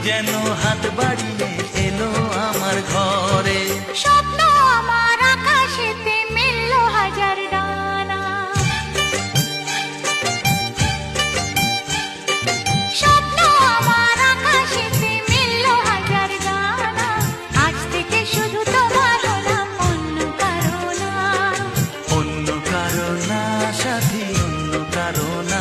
যেন হাত বাড়িয়ে এলো আমার ঘরে। স্বপ্ন আমার আকাশেতে মেলল হাজার ডানা, স্বপ্ন আমার আকাশেতে মেলল হাজার ডানা। আজ থেকে শুধু তোমার হলাম, অন্য কারো না। অন্য কারো না সাথী, অন্য কারো না।